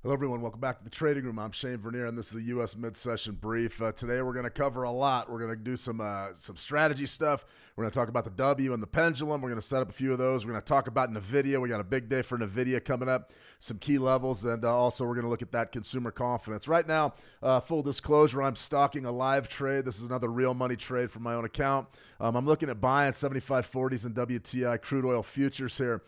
Hello, everyone. Welcome back to the Trading Room. I'm Shane Vernier, and this is the U.S. Mid-Session Brief. Today, we're going to cover a lot. We're going to do some strategy stuff. We're going to talk about the W and the Pendulum. We're going to set up a few of those. We're going to talk about Nvidia. We got a big day for Nvidia coming up, some key levels, and also we're going to look at that consumer confidence. Right now, full disclosure, I'm stalking a live trade. This is another real money trade from my own account. I'm looking at buying 75.40s in WTI crude oil futures here.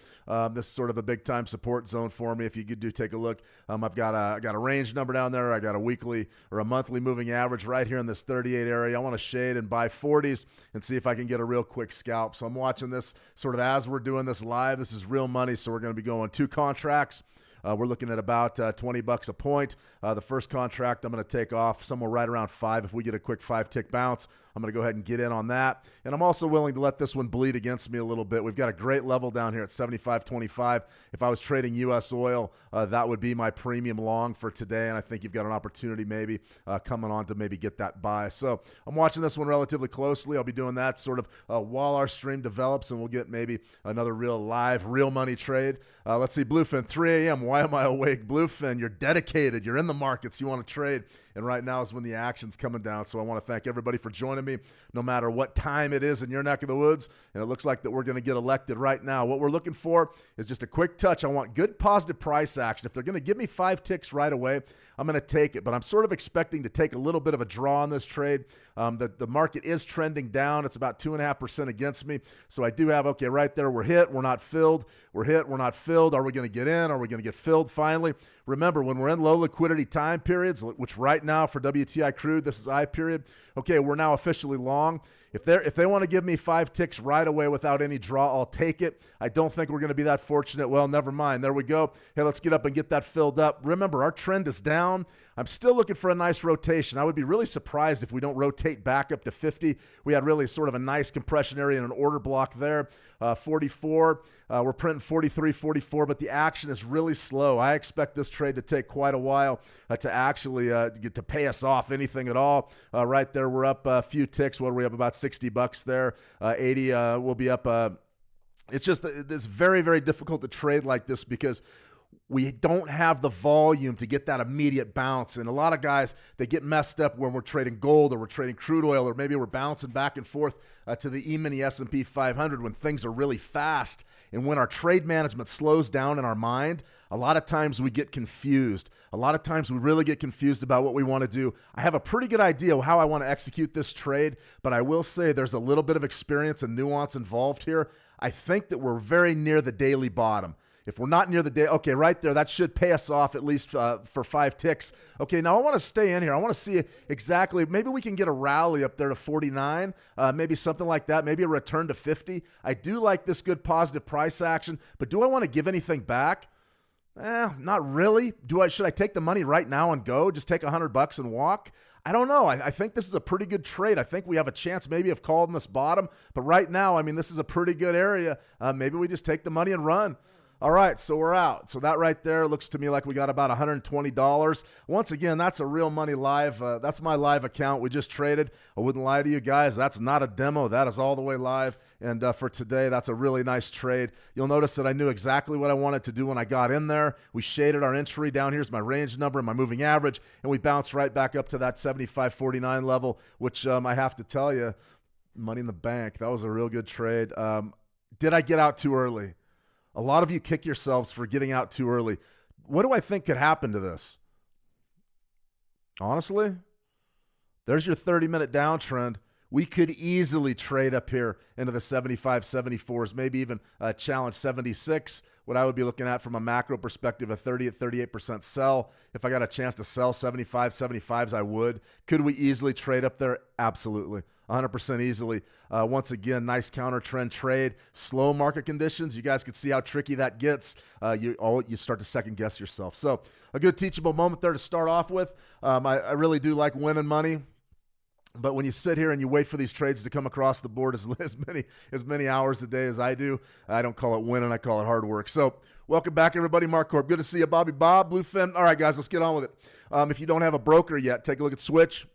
This is sort of a big-time support zone for me. If you could take a look, I've got a range number down there. I got a weekly or a monthly moving average right here in this 38 area. I want to shade and buy 40s and see if I can get a real quick scalp. So I'm watching this sort of as we're doing this live. This is real money, so we're going to be going 2 contracts. We're looking at about 20 bucks a point. The first contract I'm going to take off somewhere right around 5. If we get a quick 5-tick bounce, I'm going to go ahead and get in on that. And I'm also willing to let this one bleed against me a little bit. We've got a great level down here at 75.25. If I was trading U.S. oil, that would be my premium long for today. And I think you've got an opportunity maybe coming on to maybe get that buy. So I'm watching this one relatively closely. I'll be doing that sort of while our stream develops, and we'll get maybe another real live, real money trade. Let's see, Bluefin, 3 a.m. Why am I awake? Bluefin, you're dedicated. You're in the markets. You want to trade. And right now is when the action's coming down. So I want to thank everybody for joining me, no matter what time it is in your neck of the woods. And it looks like that we're going to get elected right now. What we're looking for is just a quick touch. I want good positive price action. If they're going to give me 5 ticks right away, I'm going to take it. But I'm sort of expecting to take a little bit of a draw on this trade. The market is trending down. It's about 2.5% against me. So I do have, okay, right there, we're hit. We're not filled. We're hit. We're not filled. Are we going to get in? Are we going to get filled finally? Remember, when we're in low liquidity time periods, which right now for WTI crude, this is I period. Okay, we're now officially long. If they want to give me 5 ticks right away without any draw, I'll take it. I don't think we're going to be that fortunate. Well, never mind. There we go. Hey, let's get up and get that filled up. Remember, our trend is down. I'm still looking for a nice rotation. I would be really surprised if we don't rotate back up to 50. We had really sort of a nice compression area and an order block there. 44. We're printing 43, 44, but the action is really slow. I expect this trade to take quite a while to actually get to pay us off anything at all. Right there, we're up a few ticks. What are we up? About 60 bucks there. 80 will be up. It's just it's very, very difficult to trade like this because we don't have the volume to get that immediate bounce. And a lot of guys, they get messed up when we're trading gold or we're trading crude oil, or maybe we're bouncing back and forth to the E-mini S&P 500 when things are really fast. And when our trade management slows down in our mind, a lot of times we get confused. A lot of times we really get confused about what we want to do. I have a pretty good idea of how I want to execute this trade, but I will say there's a little bit of experience and nuance involved here. I think that we're very near the daily bottom. If we're not near the day, okay, right there, that should pay us off at least for 5 ticks. Okay, now I want to stay in here. I want to see exactly, maybe we can get a rally up there to 49, maybe something like that, maybe a return to 50. I do like this good positive price action, but do I want to give anything back? Not really. Should I take the money right now and go? Just take $100 and walk? I don't know. I think this is a pretty good trade. I think we have a chance maybe of calling this bottom, but right now, I mean, this is a pretty good area. Maybe we just take the money and run. All right, so we're out. So that right there looks to me like we got about $120. Once again, that's a real money live. That's my live account. We just traded. I wouldn't lie to you guys. That's not a demo. That is all the way live. And for today, that's a really nice trade. You'll notice that I knew exactly what I wanted to do when I got in there. We shaded our entry. Down here's my range number and my moving average. And we bounced right back up to that 75.49 level, which I have to tell you, money in the bank. That was a real good trade. Did I get out too early? A lot of you kick yourselves for getting out too early. What do I think could happen to this? Honestly, there's your 30-minute downtrend. We could easily trade up here into the 75, 74s, maybe even challenge 76. What I would be looking at from a macro perspective, a 30 at 38% sell. If I got a chance to sell 75, 75s, I would. Could we easily trade up there? Absolutely. 100% easily. Once again, nice counter trend trade. Slow market conditions. You guys can see how tricky that gets. You start to second guess yourself. So a good teachable moment there to start off with. I really do like winning money. But when you sit here and you wait for these trades to come across the board as many hours a day as I do, I don't call it winning. I call it hard work. So welcome back, everybody. Mark Corp. Good to see you. Bobby Bob, Bluefin. All right, guys, let's get on with it. If you don't have a broker yet, take a look at Switch.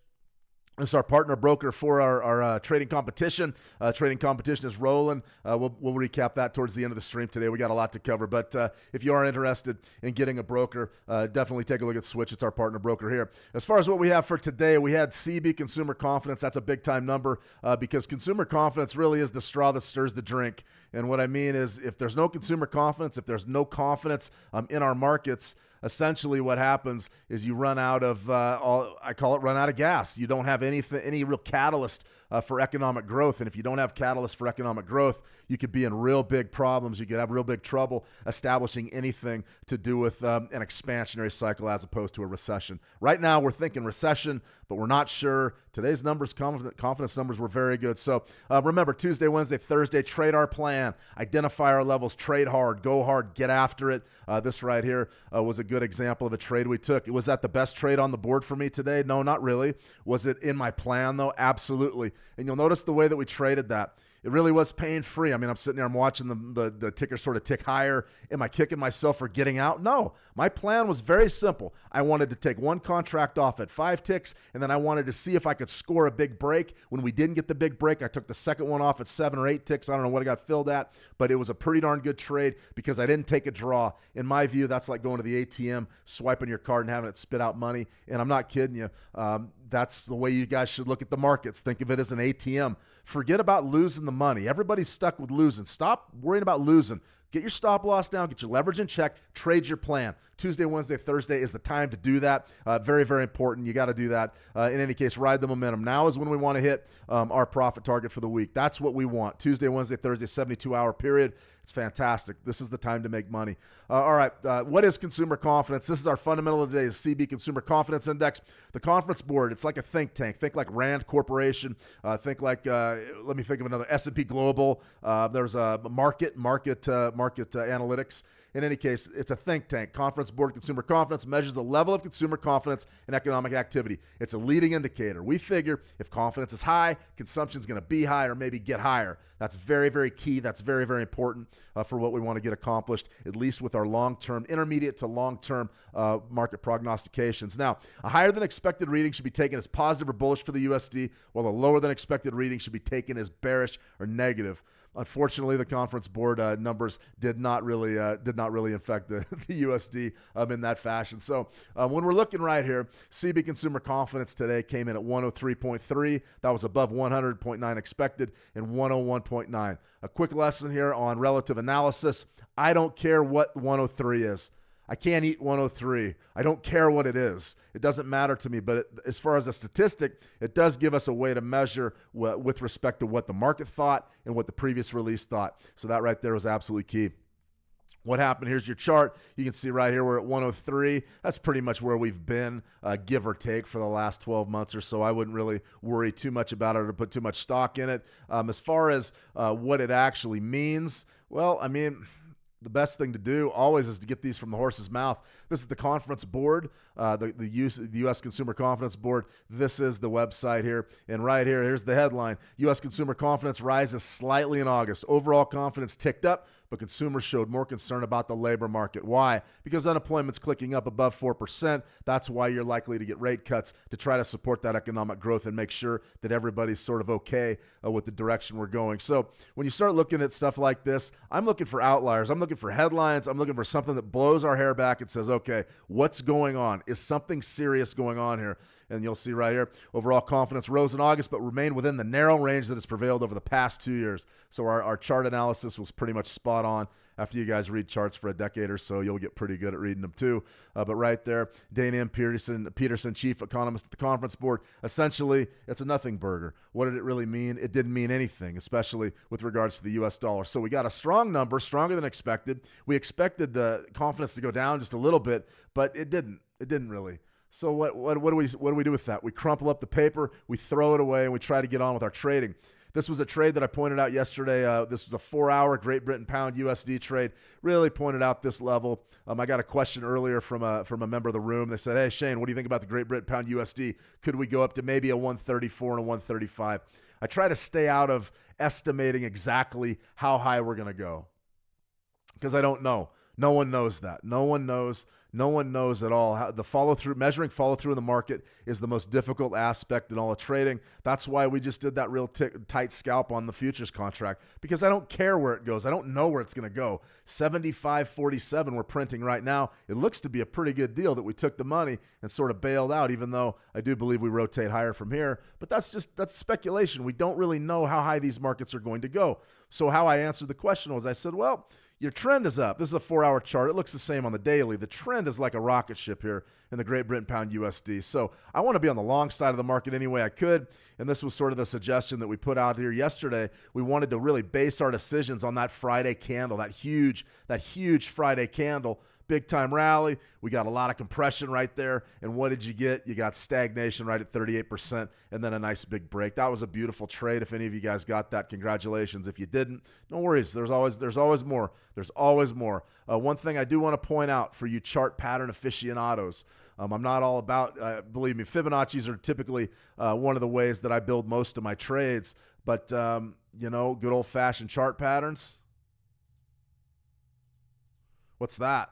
This is our partner broker for our trading competition. Trading competition is rolling. We'll recap that towards the end of the stream today. We got a lot to cover. But if you are interested in getting a broker, definitely take a look at Switch. It's our partner broker here. As far as what we have for today, we had CB, consumer confidence. That's a big-time number because consumer confidence really is the straw that stirs the drink. And what I mean is if there's no consumer confidence, if there's no confidence in our markets, essentially what happens is you run out of, I call it run out of gas. You don't have any real catalyst for economic growth. And if you don't have catalyst for economic growth, you could be in real big problems. You could have real big trouble establishing anything to do with an expansionary cycle as opposed to a recession. Right now, we're thinking recession, but we're not sure. Today's numbers, confidence numbers were very good. So remember, Tuesday, Wednesday, Thursday, trade our plan, identify our levels, trade hard, go hard, get after it. This right here was a good example of a trade we took. Was that the best trade on the board for me today? No, not really. Was it in my plan, though? Absolutely. And you'll notice the way that we traded that. It really was pain-free. I mean, I'm sitting there, I'm watching the ticker sort of tick higher. Am I kicking myself for getting out? No. My plan was very simple. I wanted to take one contract off at 5 ticks, and then I wanted to see if I could score a big break. When we didn't get the big break, I took the second one off at 7 or 8 ticks. I don't know what I got filled at, but it was a pretty darn good trade because I didn't take a draw. In my view, that's like going to the ATM, swiping your card and having it spit out money, and I'm not kidding you. That's the way you guys should look at the markets. Think of it as an ATM. Forget about losing the money. Everybody's stuck with losing. Stop worrying about losing. Get your stop loss down, get your leverage in check, trade your plan. Tuesday, Wednesday, Thursday is the time to do that. Very, very important. You got to do that. In any case, ride the momentum. Now is when we want to hit our profit target for the week. That's what we want. Tuesday, Wednesday, Thursday, 72-hour period. It's fantastic. This is the time to make money. All right. What is consumer confidence? This is our fundamental of the day, is CB Consumer Confidence Index. The conference board, it's like a think tank. Think like Rand Corporation. Think like, let me think of another, S&P Global. There's a market analytics. In any case, it's a think tank. Conference Board Consumer Confidence measures the level of consumer confidence in economic activity. It's a leading indicator. We figure if confidence is high, consumption is going to be high or maybe get higher. That's very, very key. That's very, very important for what we want to get accomplished, at least with our long-term, intermediate to long-term market prognostications. Now, a higher than expected reading should be taken as positive or bullish for the USD, while a lower than expected reading should be taken as bearish or negative. Unfortunately, the conference board numbers did not really affect the USD in that fashion. So when we're looking right here, CB consumer confidence today came in at 103.3. That was above 100.9 expected and 101.9. A quick lesson here on relative analysis. I don't care what 103 is. I can't eat 103. I don't care what it is. It doesn't matter to me. But as far as a statistic, it does give us a way to measure with respect to what the market thought and what the previous release thought. So that right there was absolutely key. What happened? Here's your chart. You can see right here we're at 103. That's pretty much where we've been, give or take, for the last 12 months or so. I wouldn't really worry too much about it or put too much stock in it. As far as what it actually means, well, I mean, the best thing to do always is to get these from the horse's mouth. This is the conference board, the U.S. Consumer Confidence Board. This is the website here. And right here, here's the headline. U.S. consumer confidence rises slightly in August. Overall confidence ticked up, but consumers showed more concern about the labor market. Why? Because unemployment's clicking up above 4%. That's why you're likely to get rate cuts to try to support that economic growth and make sure that everybody's sort of okay with the direction we're going. So when you start looking at stuff like this, I'm looking for outliers. I'm looking for headlines. I'm looking for something that blows our hair back and says, okay, what's going on? Is something serious going on here? And you'll see right here, overall confidence rose in August, but remained within the narrow range that has prevailed over the past 2 years. So our chart analysis was pretty much spot on. After you guys read charts for a decade or so, you'll get pretty good at reading them too. But right there, Dana M. Peterson, chief economist at the conference board, essentially, it's a nothing burger. What did it really mean? It didn't mean anything, especially with regards to the U.S. dollar. So we got a strong number, stronger than expected. We expected the confidence to go down just a little bit, but it didn't. It didn't really. So what do we do with that? We crumple up the paper, we throw it away, and we try to get on with our trading. This was a trade that I pointed out yesterday. This was a 4-hour Great Britain pound USD trade. Really pointed out this level. I got a question earlier from a member of the room. They said, hey, Shane, what do you think about the Great Britain pound USD? Could we go up to maybe a 134 and a 135? I try to stay out of estimating exactly how high we're going to go because I don't know. No one knows that. No one knows. No one knows at all how the follow-through, measuring follow-through in the market is the most difficult aspect in all of trading. That's why we just did that real tight scalp on the futures contract, because I don't care where it goes. I don't know where it's going to go. 75.47 we're printing right now. It looks to be a pretty good deal that we took the money and sort of bailed out, even though I do believe we rotate higher from here. But that's speculation. We don't really know how high these markets are going to go. So how I answered the question was, I said, well, your trend is up. This is a 4-hour chart. It looks the same on the daily. The trend is like a rocket ship here in the Great Britain Pound USD. So I want to be on the long side of the market any way I could. And this was sort of the suggestion that we put out here yesterday. We wanted to really base our decisions on that Friday candle, that huge Friday candle. Big time rally. We got a lot of compression right there. And what did you get? You got stagnation right at 38% and then a nice big break. That was a beautiful trade. If any of you guys got that, congratulations. If you didn't, no worries. There's always more. There's always more. One thing I do want to point out for you chart pattern aficionados, I'm not all about, believe me, Fibonacci's are typically one of the ways that I build most of my trades. But, good old-fashioned chart patterns. What's that?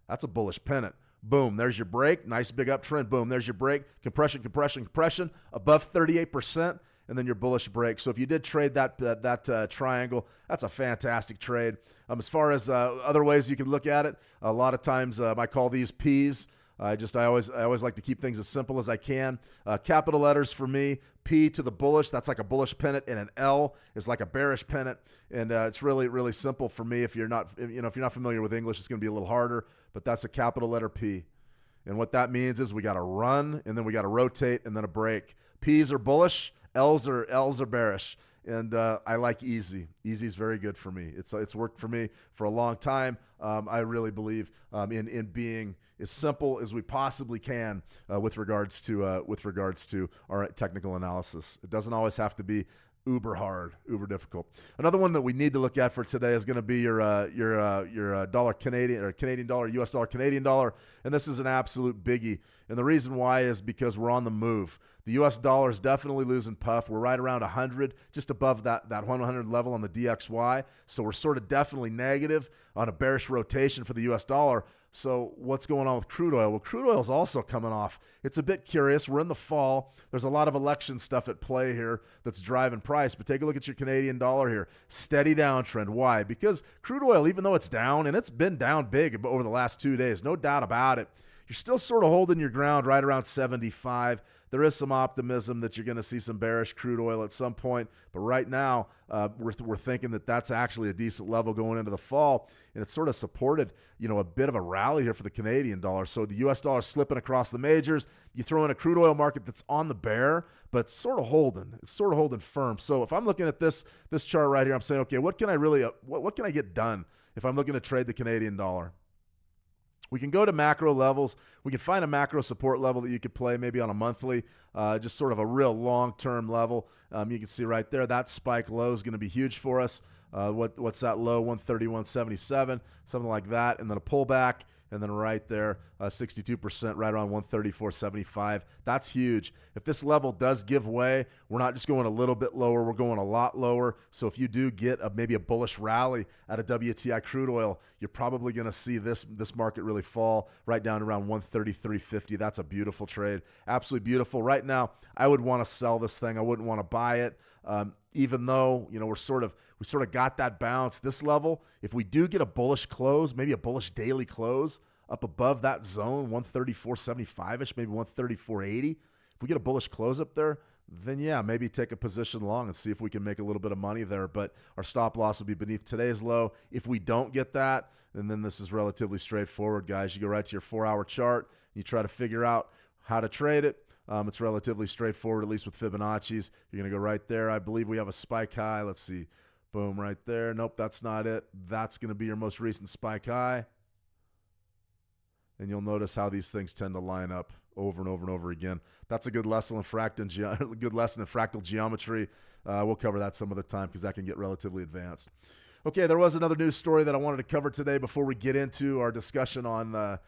That's a bullish pennant. Boom, there's your break. Nice big uptrend. Boom, there's your break. Compression, compression, compression. Above 38%, and then your bullish break. So if you did trade that triangle, that's a fantastic trade. As far as other ways you can look at it, a lot of times I call these P's. I always like to keep things as simple as I can. Capital letters for me, P to the bullish, that's like a bullish pennant, and an L is like a bearish pennant. And it's really, really simple for me. If you're not familiar with English, it's going to be a little harder, but that's a capital letter P. And what that means is we got to run, and then we got to rotate, and then a break. P's are bullish, L's are bearish. And I like easy. Easy is very good for me. It's worked for me for a long time. I really believe in being as simple as we possibly can with regards to our technical analysis. It doesn't always have to be uber hard, uber difficult. Another one that we need to look at for today is going to be your dollar Canadian, or Canadian dollar, US dollar, Canadian dollar, and this is an absolute biggie. And the reason why is because we're on the move. The US dollar is definitely losing puff. We're right around 100, just above that 100 level on the DXY. So we're sort of definitely negative on a bearish rotation for the US dollar. So what's going on with crude oil? Well, crude oil is also coming off. It's a bit curious. We're in the fall. There's a lot of election stuff at play here that's driving price. But take a look at your Canadian dollar here. Steady downtrend. Why? Because crude oil, even though it's down, and it's been down big over the last 2 days, no doubt about it, you're still sort of holding your ground right around 75. There is some optimism that you're going to see some bearish crude oil at some point, but right now we're thinking that that's actually a decent level going into the fall, and it's sort of supported, a bit of a rally here for the Canadian dollar. So the U.S. dollar slipping across the majors. You throw in a crude oil market that's on the bear, but it's sort of holding. It's sort of holding firm. So if I'm looking at this chart right here, I'm saying, okay, what can I get done if I'm looking to trade the Canadian dollar? We can go to macro levels. We can find a macro support level that you could play maybe on a monthly, just sort of a real long-term level. You can see right there, that spike low is going to be huge for us. What's that low? 131.77, something like that. And then a pullback, and then right there, 62%, right around 134.75. That's huge. If this level does give way, we're not just going a little bit lower, we're going a lot lower. So if you do get maybe a bullish rally out of WTI crude oil, you're probably going to see this market really fall right down to around 133.50. That's a beautiful trade. Absolutely beautiful. Right now, I would want to sell this thing. I wouldn't want to buy it. Even though, we sort of got that bounce, this level, if we do get a bullish close, maybe a bullish daily close up above that zone, 134.75-ish, maybe 134.80, if we get a bullish close up there, then yeah, maybe take a position long and see if we can make a little bit of money there. But our stop loss will be beneath today's low. If we don't get that, and then this is relatively straightforward, guys. You go right to your 4-hour chart, you try to figure out how to trade it. It's relatively straightforward, at least with Fibonacci's. You're going to go right there. I believe we have a spike high. Let's see. Boom, right there. Nope, that's not it. That's going to be your most recent spike high. And you'll notice how these things tend to line up over and over and over again. That's a good lesson in fractal geometry. We'll cover that some other time because that can get relatively advanced. Okay, there was another news story that I wanted to cover today before we get into our discussion on our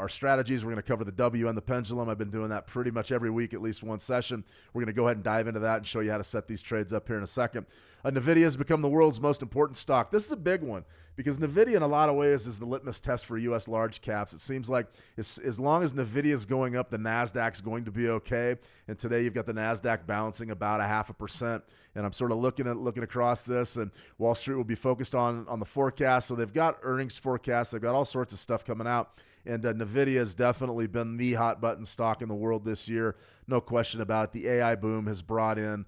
strategies. We're going to cover the W and the pendulum. I've been doing that pretty much every week, at least one session. We're going to go ahead and dive into that and show you how to set these trades up here in a second. Nvidia has become the world's most important stock. This is a big one because Nvidia, in a lot of ways, is the litmus test for U.S. large caps. It seems like as long as Nvidia is going up, the NASDAQ is going to be okay. And today you've got the NASDAQ bouncing about 0.5%. And I'm sort of looking across this, and Wall Street will be focused on the forecast. So they've got earnings forecasts. They've got all sorts of stuff coming out. And Nvidia has definitely been the hot button stock in the world this year. No question about it. The AI boom has brought in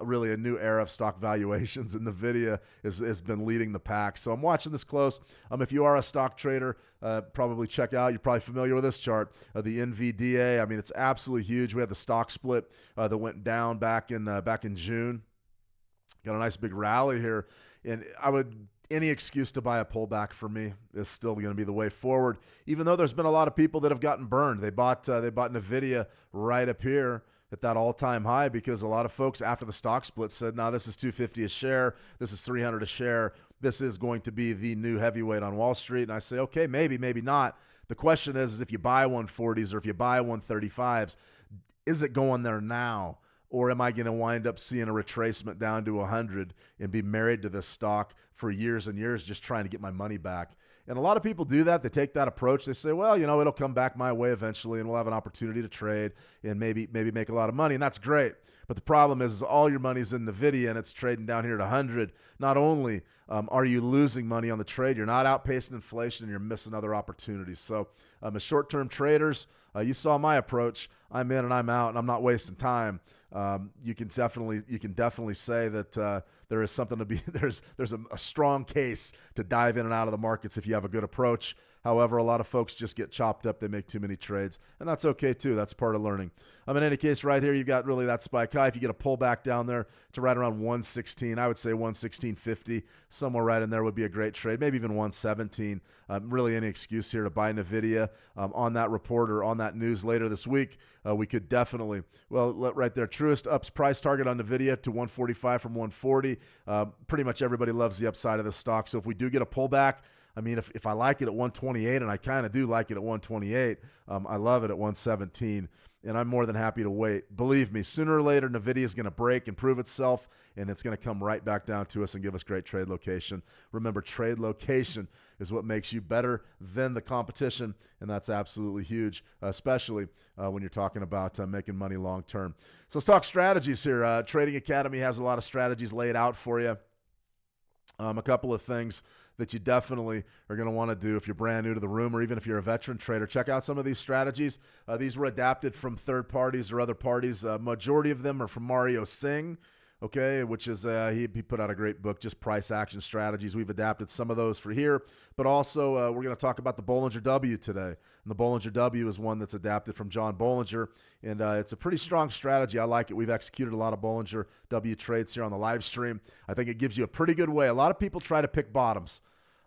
really a new era of stock valuations, and Nvidia has been leading the pack. So I'm watching this close. If you are a stock trader, probably check out, you're probably familiar with this chart, the Nvidia. I mean, it's absolutely huge. We had the stock split that went down back in June. Got a nice big rally here, and any excuse to buy a pullback for me is still going to be the way forward, even though there's been a lot of people that have gotten burned. They bought Nvidia right up here at that all-time high because a lot of folks after the stock split said, no, this is $250 a share, this is $300 a share, this is going to be the new heavyweight on Wall Street. And I say, okay, maybe not. The question is if you buy 140s or if you buy 135s, is it going there now? Or am I going to wind up seeing a retracement down to 100 and be married to this stock for years and years just trying to get my money back? And a lot of people do that. They take that approach. They say, well, it'll come back my way eventually and we'll have an opportunity to trade and maybe make a lot of money. And that's great. But the problem is all your money's in Nvidia and it's trading down here at 100. Not only are you losing money on the trade, you're not outpacing inflation and you're missing other opportunities. So as short-term traders, you saw my approach. I'm in and I'm out and I'm not wasting time. You can definitely say that there is something to be there's a strong case to dive in and out of the markets if you have a good approach. However, a lot of folks just get chopped up. They make too many trades, and that's okay too. That's part of learning. In any case, right here, you've got really that spike high. If you get a pullback down there to right around 116, I would say 116.50, somewhere right in there would be a great trade, maybe even 117. Really any excuse here to buy Nvidia on that report or on that news later this week. We could definitely, right there, truest ups price target on Nvidia to 145 from 140. Pretty much everybody loves the upside of this stock. So if we do get a pullback, if I like it at 128, and I kind of do like it at 128, I love it at 117, and I'm more than happy to wait. Believe me, sooner or later, Nvidia is going to break and prove itself, and it's going to come right back down to us and give us great trade location. Remember, trade location is what makes you better than the competition, and that's absolutely huge, especially when you're talking about making money long term. So let's talk strategies here. Trading Academy has a lot of strategies laid out for you. A couple of things that you definitely are going to want to do if you're brand new to the room or even if you're a veteran trader. Check out some of these strategies. These were adapted from third parties or other parties. Majority of them are from Mario Singh, okay, which is he put out a great book, just price action strategies. We've adapted some of those for here, but also we're going to talk about the Bollinger W today. And the Bollinger W is one that's adapted from John Bollinger, and it's a pretty strong strategy. I like it. We've executed a lot of Bollinger W trades here on the live stream. I think it gives you a pretty good way. A lot of people try to pick bottoms.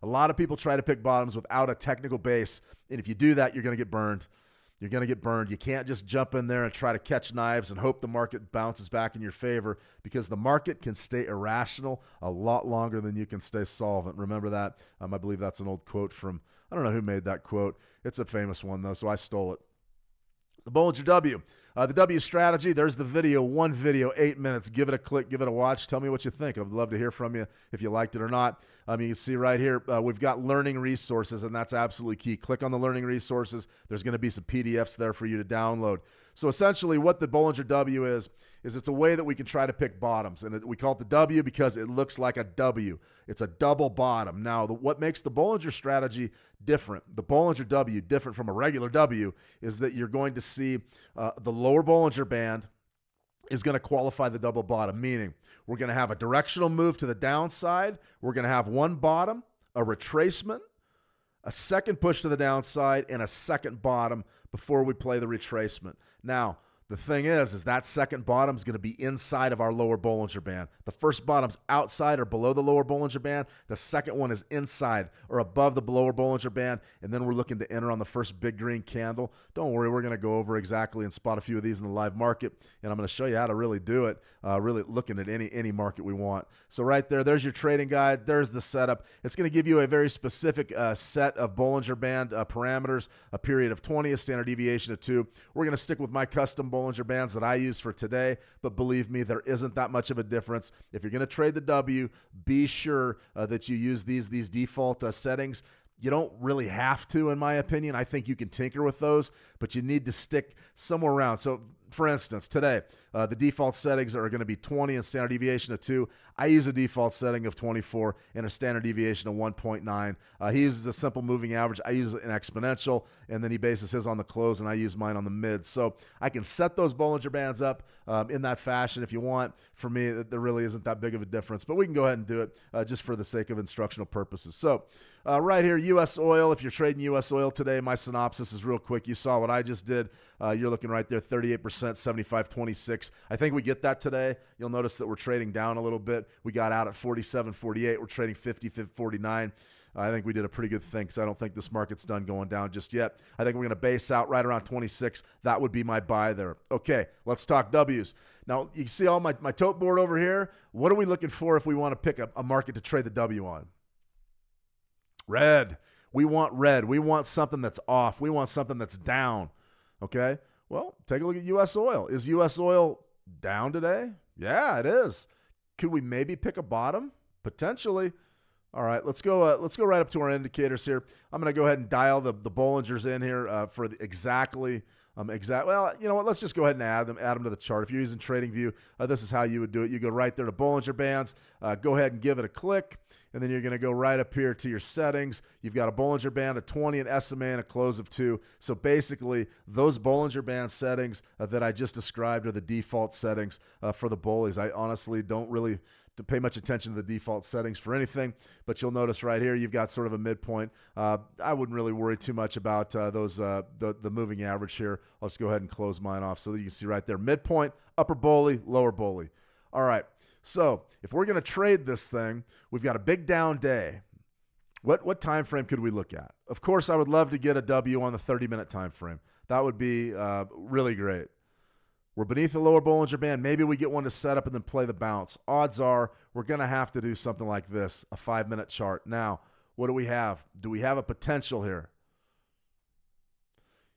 A lot of people try to pick bottoms without a technical base, and if you do that, you're going to get burned. You're going to get burned. You can't just jump in there and try to catch knives and hope the market bounces back in your favor, because the market can stay irrational a lot longer than you can stay solvent. Remember that? I believe that's an old quote from, I don't know who made that quote. It's a famous one, though, so I stole it. The Bollinger W. The W strategy, there's the video, one video, 8 minutes. Give it a click, give it a watch. Tell me what you think. I'd love to hear from you if you liked it or not. You can see right here, we've got learning resources, and that's absolutely key. Click on the learning resources. There's going to be some PDFs there for you to download. So essentially what the Bollinger W is it's a way that we can try to pick bottoms. And we call it the W because it looks like a W. It's a double bottom. Now, what makes the Bollinger strategy different, the Bollinger W different from a regular W, is that you're going to see the lower Bollinger Band is going to qualify the double bottom, meaning we're going to have a directional move to the downside. We're going to have one bottom, a retracement, a second push to the downside, and a second bottom before we play the retracement. Now, the thing is that second bottom is going to be inside of our lower Bollinger Band. The first bottom's outside or below the lower Bollinger Band. The second one is inside or above the lower Bollinger Band. And then we're looking to enter on the first big green candle. Don't worry, we're going to go over exactly and spot a few of these in the live market. And I'm going to show you how to really do it, really looking at any market we want. So right there's your trading guide. There's the setup. It's going to give you a very specific set of Bollinger Band parameters, a period of 20, a standard deviation of 2. We're going to stick with my custom Bollinger Bollinger Bands that I use for today, but believe me, there isn't that much of a difference. If you're going to trade the W, be sure that you use these default settings. You don't really have to, in my opinion. I think you can tinker with those, but you need to stick somewhere around. So, for instance, today, the default settings are going to be 20 and standard deviation of 2. I use a default setting of 24 and a standard deviation of 1.9. He uses a simple moving average. I use an exponential, and then he bases his on the close, and I use mine on the mid. So I can set those Bollinger Bands up in that fashion if you want. For me, there really isn't that big of a difference, but we can go ahead and do it just for the sake of instructional purposes. So right here, U.S. oil. If you're trading U.S. oil today, my synopsis is real quick. You saw what I just did. You're looking right there, 38%, 75.26. I think we get that today. You'll notice that we're trading down a little bit. We got out at 47.48. We're trading 50.49. I think we did a pretty good thing because I don't think this market's done going down just yet. I think we're going to base out right around 26. That would be my buy there. Okay, let's talk W's. Now, you see all my tote board over here. What are we looking for if we want to pick a market to trade the W on? Red. We want red. We want something that's off. We want something that's down. Okay? Well, take a look at U.S. oil. Is U.S. oil down today? Yeah, it is. Could we maybe pick a bottom? Potentially. All right, let's go right up to our indicators here. I'm going to go ahead and dial the Bollingers in here for the exactly. Well, you know what? Let's just go ahead and add them to the chart. If you're using TradingView, this is how you would do it. You go right there to Bollinger Bands. Go ahead and give it a click, and then you're going to go right up here to your settings. You've got a Bollinger Band, a 20, an SMA, and a close of 2. So basically, those Bollinger Band settings that I just described are the default settings for the Bollies. I honestly don't really to pay much attention to the default settings for anything, but you'll notice right here you've got sort of a midpoint. I wouldn't really worry too much about the moving average here. I'll just go ahead and close mine off so that you can see right there midpoint, upper Bolly, lower Bolly. All right, so if we're going to trade this thing, we've got a big down day. What time frame could we look at? Of course, I would love to get a W on the 30-minute time frame. That would be really great. We're beneath the lower Bollinger Band. Maybe we get one to set up and then play the bounce. Odds are we're going to have to do something like this, a 5-minute chart. Now, what do we have? Do we have a potential here?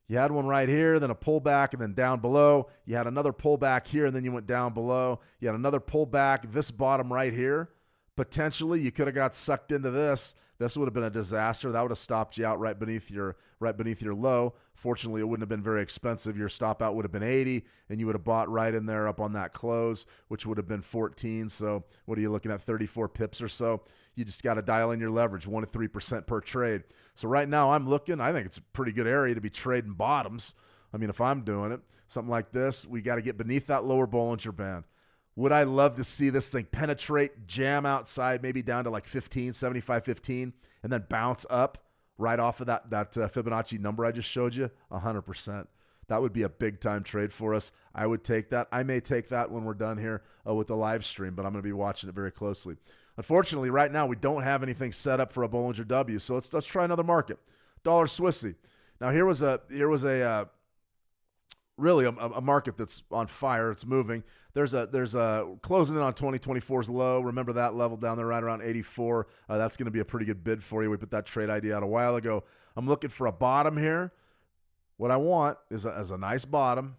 You had one right here, then a pullback, and then down below. You had another pullback here, and then you went down below. You had another pullback, this bottom right here. Potentially, you could have got sucked into this. This would have been a disaster. That would have stopped you out right beneath your low. Fortunately, it wouldn't have been very expensive. Your stop out would have been 80, and you would have bought right in there up on that close, which would have been 14. So what are you looking at, 34 pips or so? You just got to dial in your leverage, 1 to 3% per trade. So right now I'm looking. I think it's a pretty good area to be trading bottoms. I mean, if I'm doing it, something like this, we got to get beneath that lower Bollinger Band. Would I love to see this thing penetrate, jam outside, maybe down to like 15, 75, 15, and then bounce up right off of that Fibonacci number I just showed you? 100%. That would be a big-time trade for us. I would take that. I may take that when we're done here with the live stream, but I'm going to be watching it very closely. Unfortunately, right now, we don't have anything set up for a Bollinger W, so let's try another market. Dollar Swissy. Now, here was really a market that's on fire. It's moving. There's a closing in on 2024's low. Remember that level down there right around 84. That's going to be a pretty good bid for you. We put that trade idea out a while ago. I'm looking for a bottom here. What I want is a nice bottom.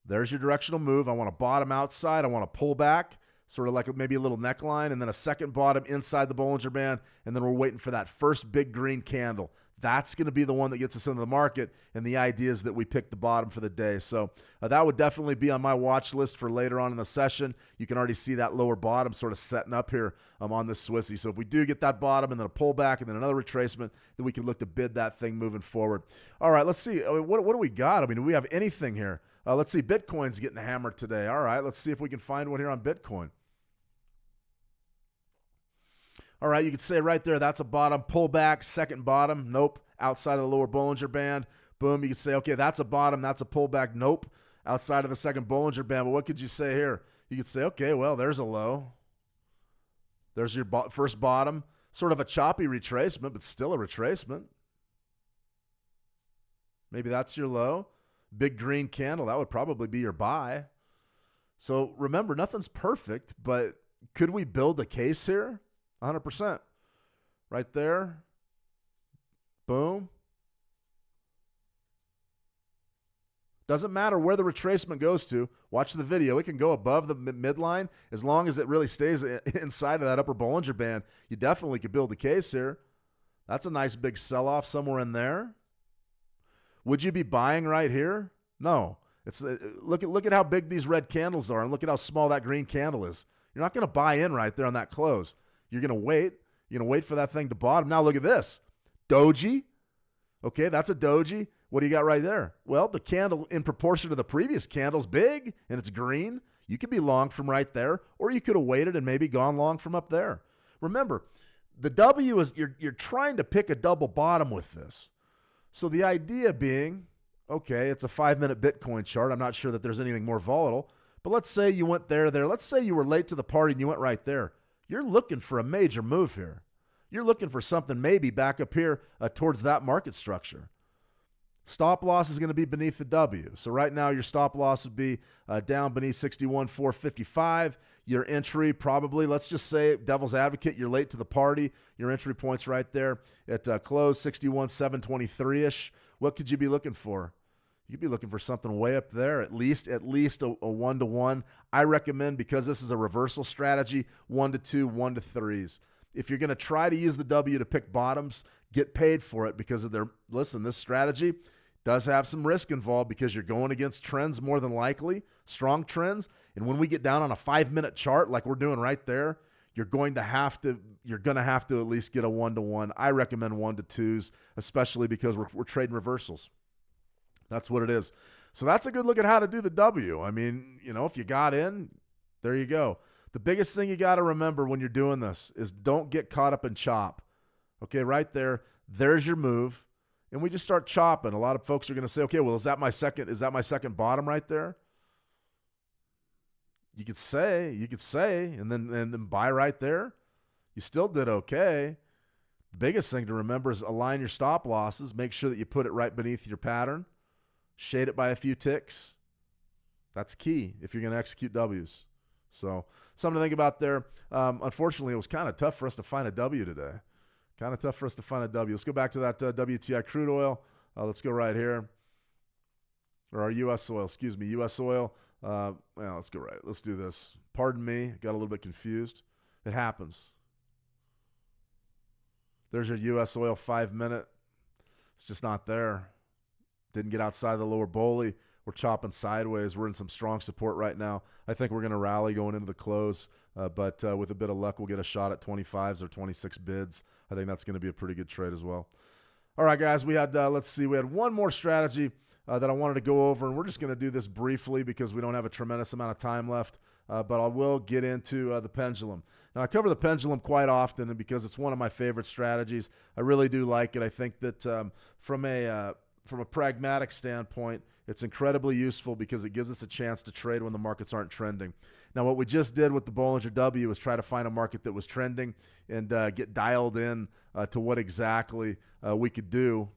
There's your directional move. I want a bottom outside. I want a pull back, sort of like maybe a little neckline, and then a second bottom inside the Bollinger Band, and then we're waiting for that first big green candle. That's going to be the one that gets us into the market, and the idea is that we pick the bottom for the day. So that would definitely be on my watch list for later on in the session. You can already see that lower bottom sort of setting up here on this Swissy. So if we do get that bottom and then a pullback and then another retracement, then we can look to bid that thing moving forward. All right, let's see. What do we got? I mean, do we have anything here? Let's see. Bitcoin's getting hammered today. All right, let's see if we can find one here on Bitcoin. All right, you could say right there, that's a bottom, pullback, second bottom, nope, outside of the lower Bollinger Band. Boom, you could say, okay, that's a bottom, that's a pullback, nope, outside of the second Bollinger Band. But what could you say here? You could say, okay, well, there's a low. There's your first bottom, sort of a choppy retracement, but still a retracement. Maybe that's your low. Big green candle, that would probably be your buy. So remember, nothing's perfect, but could we build a case here? 100%. Right there. Boom. Doesn't matter where the retracement goes to. Watch the video. It can go above the midline as long as it really stays inside of that upper Bollinger Band. You definitely could build a case here. That's a nice big sell-off somewhere in there. Would you be buying right here? No. It's look at how big these red candles are, and look at how small that green candle is. You're not going to buy in right there on that close. You're going to wait. You're going to wait for that thing to bottom. Now look at this. Doji. Okay, that's a doji. What do you got right there? Well, the candle in proportion to the previous candle's big, and it's green. You could be long from right there, or you could have waited and maybe gone long from up there. Remember, the W is you're trying to pick a double bottom with this. So the idea being, okay, it's a 5-minute Bitcoin chart. I'm not sure that there's anything more volatile, but let's say you went there. Let's say you were late to the party and you went right there. You're looking for a major move here. You're looking for something maybe back up here towards that market structure. Stop loss is going to be beneath the W. So right now your stop loss would be down beneath 61,455. Your entry probably, let's just say, devil's advocate, you're late to the party. Your entry point's right there at close, 61,723-ish. What could you be looking for? You'd be looking for something way up there, at least a 1-to-1. I recommend, because this is a reversal strategy, 1-to-2, 1-to-3s. If you're going to try to use the W to pick bottoms, get paid for it because of this strategy does have some risk involved because you're going against trends more than likely, strong trends. And when we get down on a 5-minute chart like we're doing right there, you're going to have to at least get a 1-to-1. I recommend 1-to-2s, especially because we're trading reversals. That's what it is. So that's a good look at how to do the W. I mean, if you got in, there you go. The biggest thing you got to remember when you're doing this is don't get caught up in chop. Okay, right there, there's your move. And we just start chopping. A lot of folks are going to say, okay, well, is that my second bottom right there? You could say, and then buy right there. You still did okay. The biggest thing to remember is align your stop losses. Make sure that you put it right beneath your pattern. Shade it by a few ticks. That's key if you're going to execute W's. So something to think about there. Unfortunately, it was kind of tough for us to find a W today. Let's go back to that WTI crude oil. Let's go right here. Or our U.S. oil, U.S. oil. Let's go right. Let's do this. Pardon me. Got a little bit confused. It happens. There's your U.S. oil 5-minute. It's just not there. Didn't get outside the lower Bolly. We're chopping sideways. We're in some strong support right now. I think we're going to rally going into the close, but with a bit of luck, we'll get a shot at 25s or 26 bids. I think that's going to be a pretty good trade as well. All right, guys, we had one more strategy that I wanted to go over, and we're just going to do this briefly because we don't have a tremendous amount of time left, but I will get into the pendulum. Now, I cover the pendulum quite often, and because it's one of my favorite strategies, I really do like it. I think that from a pragmatic standpoint, it's incredibly useful because it gives us a chance to trade when the markets aren't trending. Now, what we just did with the Bollinger W was try to find a market that was trending and get dialed in to what exactly we could do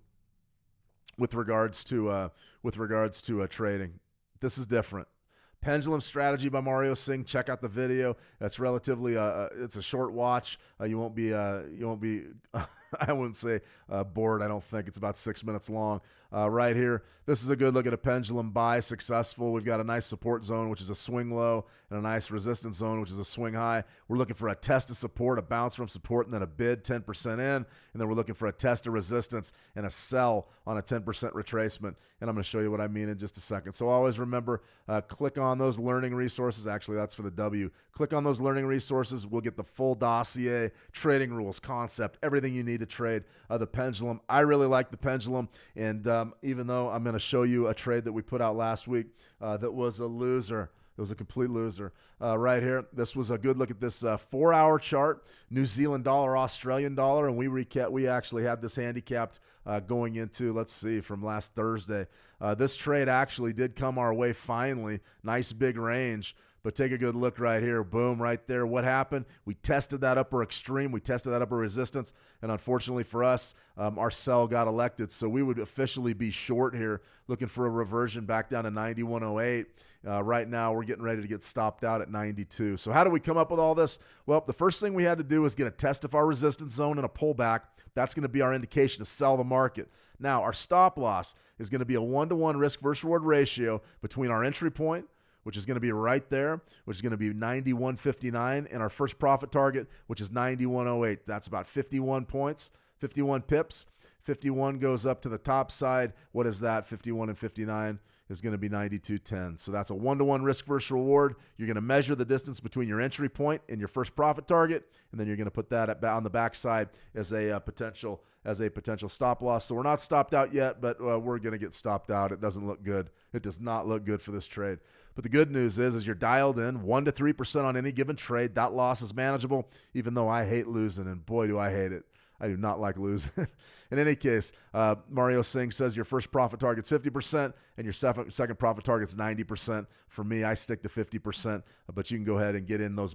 with regards to trading. This is different. Pendulum Strategy by Mario Singh. Check out the video. It's relatively it's a short watch. You won't be I wouldn't say bored. I don't think it's about 6 minutes long. Right here, this is a good look at a pendulum buy, successful. We've got a nice support zone, which is a swing low, and a nice resistance zone, which is a swing high. We're looking for a test of support, a bounce from support, and then a bid 10% in, and then we're looking for a test of resistance and a sell on a 10% retracement. And I'm going to show you what I mean in just a second. So always remember, click on those learning resources. Actually, that's for the W. Click on those learning resources. We'll get the full dossier, trading rules, concept, everything you need to trade the pendulum. I really like the pendulum, and even though I'm going to show you a trade that we put out last week that was a loser. It was a complete loser. Right here, this was a good look at this 4-hour chart, New Zealand dollar, Australian dollar, and we actually had this handicapped going into, let's see, from last Thursday. This trade actually did come our way finally. Nice big range. But take a good look right here. Boom, right there. What happened? We tested that upper extreme. We tested that upper resistance. And unfortunately for us, our sell got elected. So we would officially be short here, looking for a reversion back down to 91.08. Right now, we're getting ready to get stopped out at 92. So how do we come up with all this? Well, the first thing we had to do was get a test of our resistance zone and a pullback. That's going to be our indication to sell the market. Now, our stop loss is going to be a 1-to-1 risk versus reward ratio between our entry point, which is going to be right there, which is going to be 91.59, and our first profit target, which is 91.08. That's about 51 points, 51 pips. 51 goes up to the top side. What is that? 51 and 59 is going to be 92.10. So that's a 1-to-1 risk versus reward. You're going to measure the distance between your entry point and your first profit target, and then you're going to put that on the backside as a potential stop loss. So we're not stopped out yet, but we're going to get stopped out. It doesn't look good. It does not look good for this trade. But the good news is you're dialed in 1 to 3% on any given trade. That loss is manageable, even though I hate losing, and boy, do I hate it. I do not like losing. In any case, Mario Singh says your first profit target's 50% and your second profit target's 90%. For me, I stick to 50%, but you can go ahead and get in those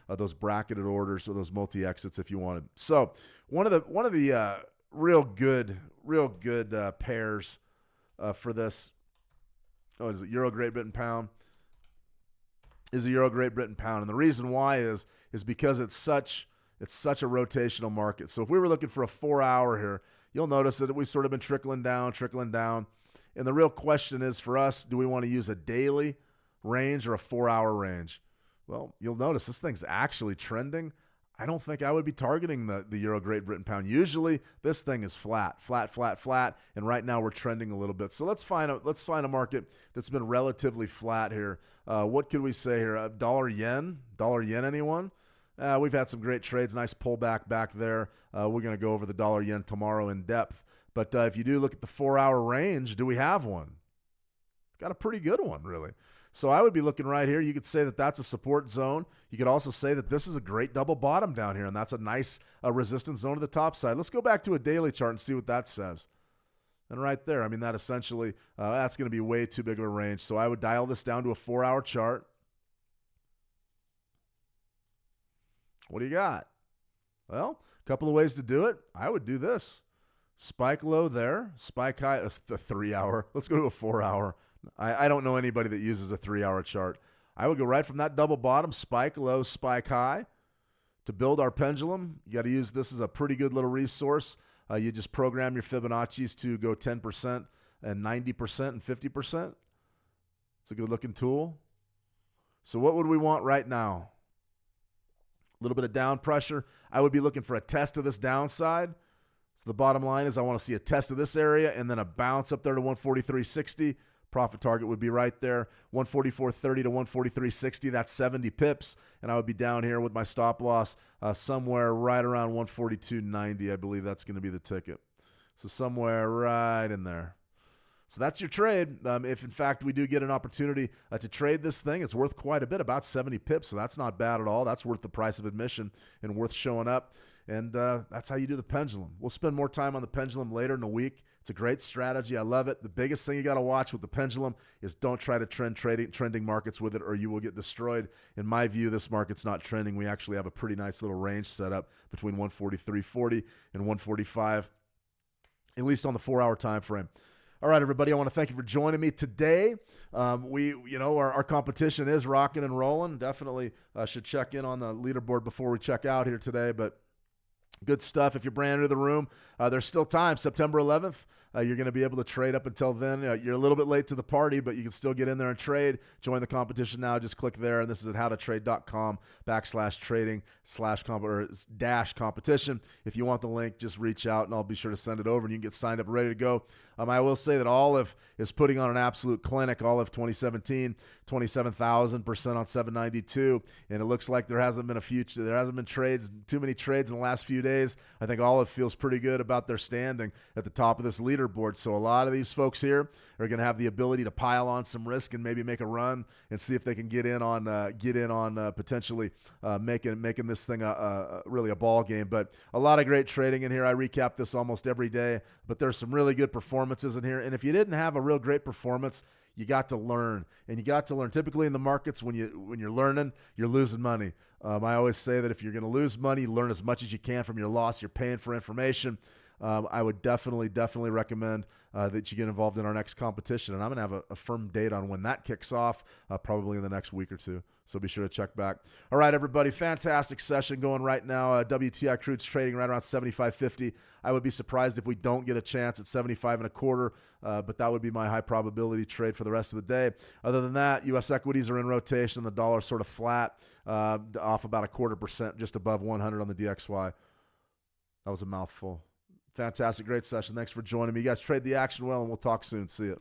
those bracketed orders or those multi exits if you wanted. So one of the real good pairs for this. Oh, is it Euro Great Britain pound? Is a Euro Great Britain pound, and the reason why is because it's such a rotational market. So if we were looking for a 4-hour here, you'll notice that we've sort of been trickling down. And the real question is for us, do we want to use a daily range or a 4-hour range? Well, you'll notice this thing's actually trending. I don't think I would be targeting the Euro Great Britain pound. Usually this thing is flat, and right now we're trending a little bit. So let's find a market that's been relatively flat here. What could we say here? Dollar yen, anyone? We've had some great trades, nice pullback back there. We're going to go over the dollar yen tomorrow in depth. But if you do look at the 4-hour range, do we have one? Got a pretty good one, really. So I would be looking right here. You could say that that's a support zone. You could also say that this is a great double bottom down here, and that's a nice resistance zone to the top side. Let's go back to a daily chart and see what that says. And right there, I mean, that essentially, that's going to be way too big of a range. So I would dial this down to a 4-hour chart. What do you got? Well, a couple of ways to do it. I would do this. Spike low there. Spike high. That's the 3-hour. Let's go to a 4-hour. I don't know anybody that uses a 3-hour chart. I would go right from that double bottom, spike low, spike high. To build our pendulum, you got to use this as a pretty good little resource. You just program your Fibonacci's to go 10% and 90% and 50%. It's a good looking tool. So what would we want right now? A little bit of down pressure. I would be looking for a test of this downside. So the bottom line is I want to see a test of this area and then a bounce up there to 143.60. Profit target would be right there, 144.30 to 143.60. That's 70 pips, and I would be down here with my stop loss somewhere right around 142.90. I believe that's going to be the ticket. So somewhere right in there. So that's your trade. If, in fact, we do get an opportunity to trade this thing, it's worth quite a bit, about 70 pips, so that's not bad at all. That's worth the price of admission and worth showing up. And that's how you do the pendulum. We'll spend more time on the pendulum later in the week. It's a great strategy. I love it. The biggest thing you got to watch with the pendulum is don't try to trending markets with it or you will get destroyed. In my view, this market's not trending. We actually have a pretty nice little range set up between 143.40 and 145, at least on the 4-hour time frame. All right, everybody, I want to thank you for joining me today. Our competition is rocking and rolling. Definitely should check in on the leaderboard before we check out here today, but good stuff. If you're brand new to the room, there's still time. September 11th, you're going to be able to trade up until then. You're a little bit late to the party, but you can still get in there and trade. Join the competition now. Just click there, and this is at howtotrade.com/trading/competition. If you want the link, just reach out, and I'll be sure to send it over, and you can get signed up ready to go. I will say that Olive is putting on an absolute clinic. Olive 2017, 27,000% on 792, and it looks like there hasn't been too many trades in the last few days. I think Olive feels pretty good about their standing at the top of this leaderboard. leaderboard. So a lot of these folks here are going to have the ability to pile on some risk and maybe make a run and see if they can get in on potentially making this thing really a ball game. But a lot of great trading in here. I recap this almost every day, but there's some really good performances in here. And if you didn't have a real great performance, you got to learn, and you got to learn. Typically in the markets, when you're learning, you're losing money. I always say that if you're going to lose money, learn as much as you can from your loss. You're paying for information. I would definitely recommend that you get involved in our next competition, and I'm going to have a firm date on when that kicks off, probably in the next week or two. So be sure to check back. All right, everybody, fantastic session going right now. WTI crude's trading right around 75.50. I would be surprised if we don't get a chance at 75.25, but that would be my high probability trade for the rest of the day. Other than that, U.S. equities are in rotation. The dollar's sort of flat, off about 0.25%, just above 100 on the DXY. That was a mouthful. Fantastic, great session. Thanks for joining me. You guys trade the action well, and we'll talk soon. See you.